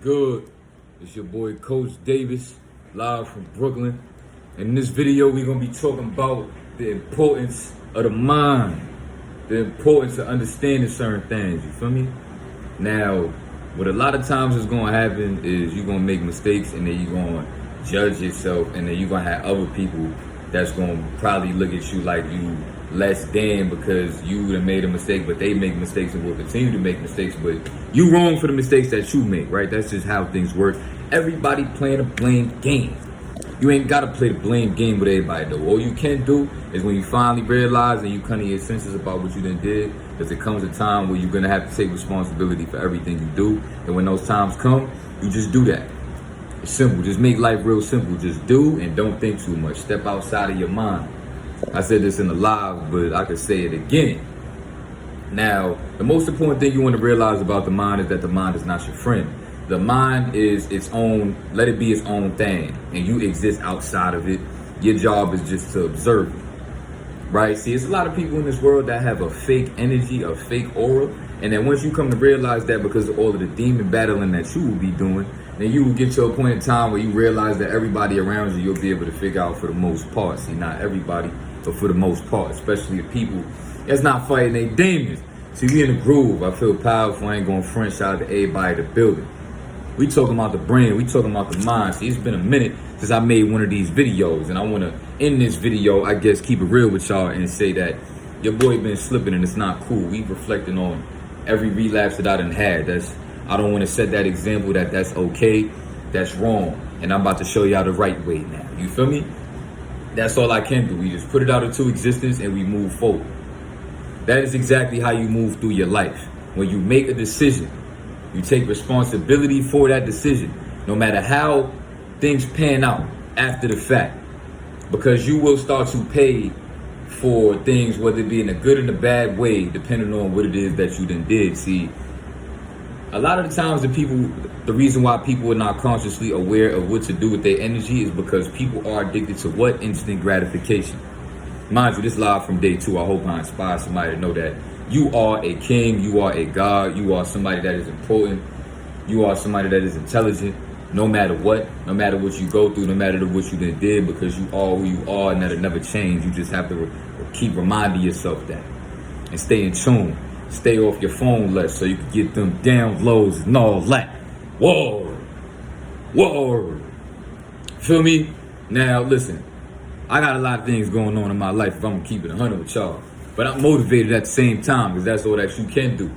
Good. It's your boy Coach Davis, live from Brooklyn. And in this video, we're gonna be talking about the importance of the mind, the importance of understanding certain things. You feel me? Now, what a lot of times is gonna happen is you're gonna make mistakes, and then you're gonna judge yourself, and then you're gonna have other people that's gonna probably look at you like you less than because you done made a mistake, but they make mistakes and will continue to make mistakes, but you wrong for the mistakes that you make, right? That's just how things work. Everybody playing a blame game. You ain't gotta play the blame game with everybody though. All you can do is when you finally realize and you come to your senses about what you done did, because there comes a time where you're gonna have to take responsibility for everything you do. And when those times come, you just do that. It's simple. Just make life real simple. Just do and don't think too much. Step outside of your mind. I said this in the live, but I could say it again. Now, the most important thing you want to realize about the mind is that the mind is not your friend. The mind is its own, let it be its own thing, and you exist outside of it. Your job is just to observe it, right? See, it's a lot of people in this world that have a fake energy, a fake aura, and then once you come to realize that because of all of the demon battling that you will be doing, then you will get to a point in time where you realize that everybody around you, you'll be able to figure out for the most part. See, not everybody, but for the most part, especially the people that's not fighting they demons. See, we in the groove. I feel powerful. I ain't going front. Shout out to everybody in the building. We talking about the brain. We talking about the mind. See, it's been a minute since I made one of these videos, and I want to end this video, I guess, keep it real with y'all and say that your boy been slipping and it's not cool. We reflecting on every relapse that I done had. I don't want to set that example that that's okay. That's wrong. And I'm about to show y'all the right way now. You feel me? That's all I can do. We just put it out into existence and we move forward. That is exactly how you move through your life. When you make a decision, you take responsibility for that decision, no matter how things pan out after the fact, because you will start to pay for things, whether it be in a good and a bad way, depending on what it is that you done did. See, a lot of the times the reason why people are not consciously aware of what to do with their energy is because people are addicted to what? Instant gratification. Mind you, this live from day 2. I hope I inspire somebody to know that you are a king, you are a god, you are somebody that is important, you are somebody that is intelligent, no matter what you go through, no matter what you done did, because you are who you are, and that'll never change. You just have to keep reminding yourself that and stay in tune. Stay off your phone less so you can get them downloads and all that. Whoa. Feel me? Now listen, I got a lot of things going on in my life if I'm gonna keep it 100 with y'all. But I'm motivated at the same time because that's all that you can do.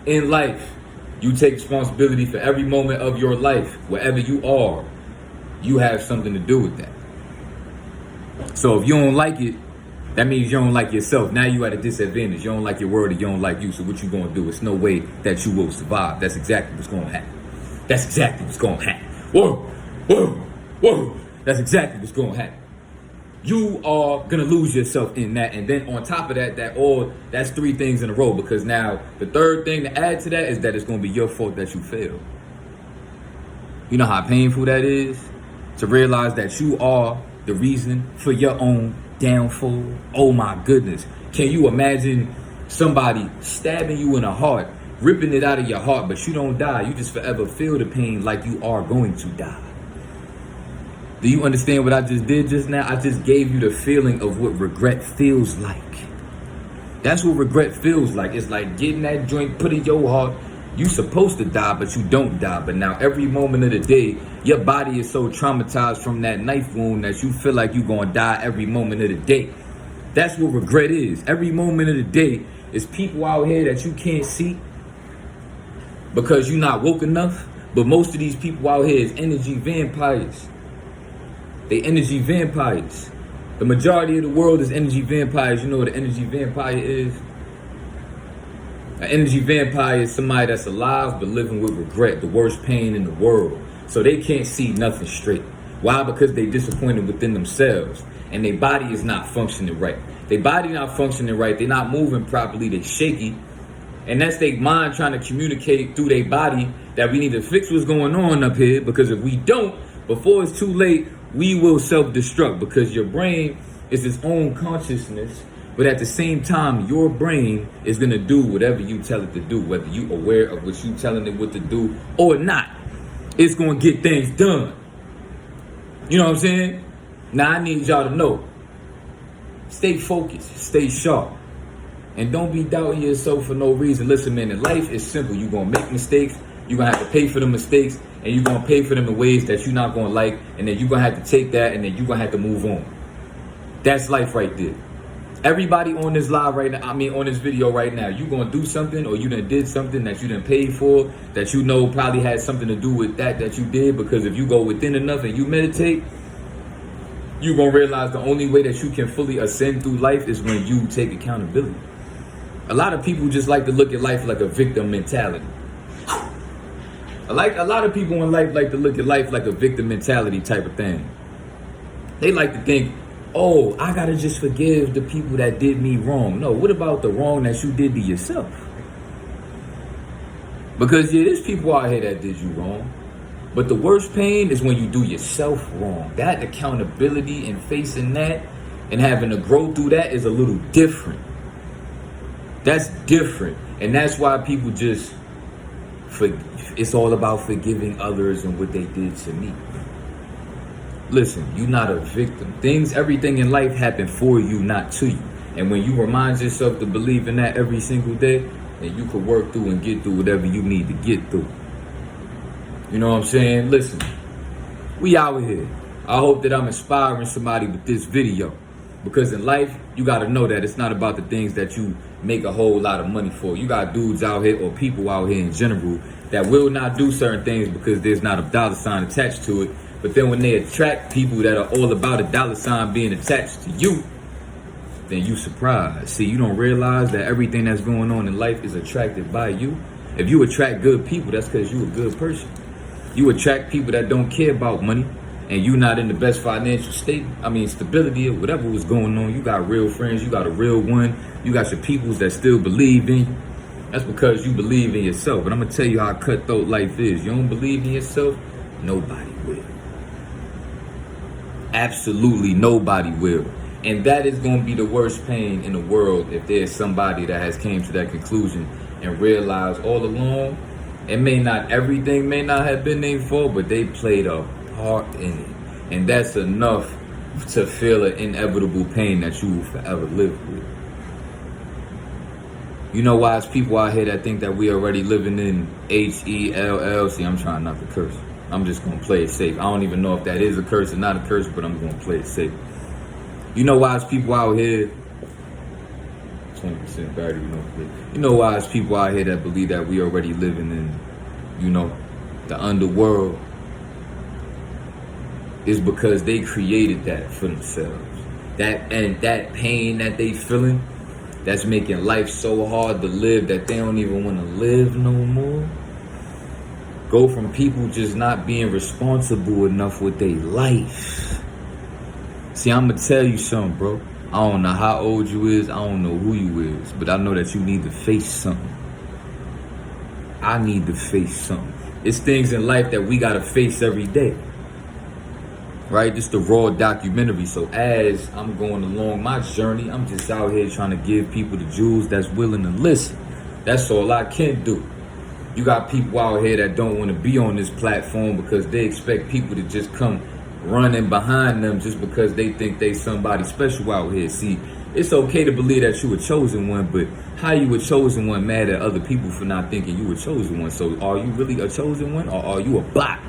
In life, you take responsibility for every moment of your life. Wherever you are, you have something to do with that. So if you don't like it, that means you don't like yourself. Now you at a disadvantage. You don't like your word, or you don't like you. So what you gonna do? It's no way that you will survive. That's exactly what's gonna happen. That's exactly what's gonna happen. Whoa. That's exactly what's gonna happen. You are gonna lose yourself in that, and then on top of that, that's 3 things in a row. Because now the third thing to add to that is that it's gonna be your fault that you failed. You know how painful that is to realize that you are the reason for your own downfall. Oh my goodness. Can you imagine somebody stabbing you in the heart, ripping it out of your heart, but you don't die? You just forever feel the pain like you are going to die. Do you understand what I just did just now? I just gave you the feeling of what regret feels like. That's what regret feels like. It's like getting that joint put in your heart. You supposed to die, but you don't die. But now every moment of the day, your body is so traumatized from that knife wound that you feel like you're going to die every moment of the day. That's what regret is. Every moment of the day is people out here that you can't see because you're not woke enough. But most of these people out here is energy vampires. They energy vampires. The majority of the world is energy vampires. You know what an energy vampire is? An energy vampire is somebody that's alive but living with regret, the worst pain in the world. So they can't see nothing straight. Why? Because they disappointed within themselves and their body is not functioning right. Their body not functioning right. They're not moving properly. They're shaky. And that's their mind trying to communicate through their body that we need to fix what's going on up here, because if we don't, before it's too late, we will self-destruct, because your brain is its own consciousness. But at the same time, your brain is going to do whatever you tell it to do, whether you're aware of what you're telling it what to do or not. it's gonna get things done. You know what I'm saying? Now I need y'all to know, stay focused, stay sharp, and don't be doubting yourself for no reason. Listen, man, in life is simple. You're gonna make mistakes, you're gonna have to pay for the mistakes, and you're gonna pay for them in ways that you're not gonna like, and then you're gonna have to take that, and then you're gonna have to move on. That's life right there. Everybody on this live right now, on this video right now, you gonna do something, or you done did something that you done paid for, that you know probably had something to do with that you did, because if you go within enough and you meditate, you gonna realize the only way that you can fully ascend through life is when you take accountability. A lot of people just like to look at life like a victim mentality. A lot of people in life like to look at life like a victim mentality type of thing. They like to think, oh, I gotta just forgive the people that did me wrong. No, what about the wrong that you did to yourself? Because yeah, there's people out here that did you wrong. But the worst pain is when you do yourself wrong. That accountability and facing that and having to grow through that is a little different. That's different. And that's why people just, it's all about forgiving others and what they did to me. Listen, you're not a victim. Everything in life happened for you, not to you. And when you remind yourself to believe in that every single day, then you can work through and get through whatever you need to get through. You know what I'm saying? Listen, we out here. I hope that I'm inspiring somebody with this video. Because in life, you got to know that it's not about the things that you make a whole lot of money for. You got dudes out here, or people out here in general, that will not do certain things because there's not a dollar sign attached to it. But then when they attract people that are all about a dollar sign being attached to you, then you surprised. See, you don't realize that everything that's going on in life is attracted by you. If you attract good people, that's because you're a good person. You attract people that don't care about money, and you not in the best financial stability or whatever was going on. You got real friends, you got a real one, you got your peoples that still believe in you. That's because you believe in yourself. And I'm gonna tell you how cutthroat life is. You don't believe in yourself, nobody will. Absolutely nobody will. And that is gonna be the worst pain in the world if there's somebody that has came to that conclusion and realized all along, everything may not have been their fault, but they played a part in it. And that's enough to feel an inevitable pain that you will forever live with. You know why it's people out here that think that we already living in HELL. See, I'm trying not to curse. I'm just gonna play it safe. I don't even know if that is a curse or not a curse, but I'm gonna play it safe. You know why it's people out here, 20% battery, you know why it's people out here that believe that we already living in, the underworld? Is because they created that for themselves. That pain that they feeling, that's making life so hard to live that they don't even want to live no more. Go from people just not being responsible enough with their life. See, I'm gonna tell you something, bro. I don't know how old you is, I don't know who you is, but I know that you need to face something. I need to face something. It's things in life that we gotta face every day. Right? This is the raw documentary. So as I'm going along my journey, I'm just out here trying to give people the jewels that's willing to listen. That's all I can do. You got people out here that don't want to be on this platform because they expect people to just come running behind them just because they think they somebody special out here. See, it's okay to believe that you a chosen one, but how you a chosen one mad at other people for not thinking you a chosen one? So are you really a chosen one, or are you a bot?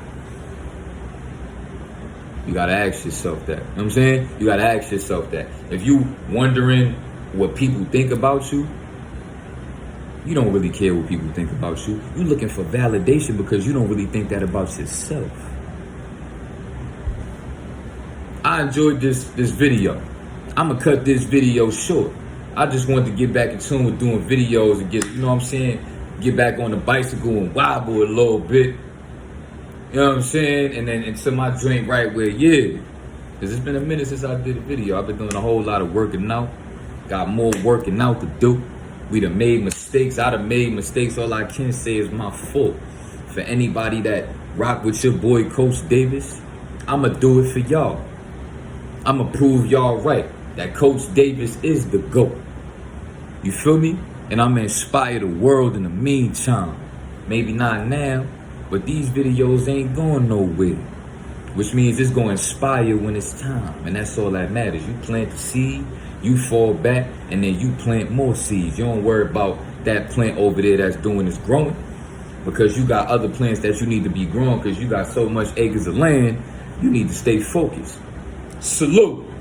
You gotta ask yourself that. You know what I'm saying? You gotta ask yourself that. If you wondering what people think about you, you don't really care what people think about you. You looking for validation because you don't really think that about yourself. I enjoyed this video. I'm gonna cut this video short. I just wanted to get back in tune with doing videos and get back on the bicycle and wobble a little bit. You know what I'm saying? And then into my drink right where, because it's been a minute since I did a video. I've been doing a whole lot of working out. Got more working out to do. We done made mistakes. I done made mistakes. All I can say is my fault. For anybody that rock with your boy, Coach Davis, I'ma do it for y'all. I'ma prove y'all right that Coach Davis is the GOAT. You feel me? And I'ma inspire the world in the meantime. Maybe not now, But these videos ain't going nowhere. Which means it's going to inspire when it's time. And that's all that matters. You plant the seed, you fall back, and then you plant more seeds. You don't worry about that plant over there that's doing this growing. Because you got other plants that you need to be growing because you got so much acres of land, you need to stay focused. Salute.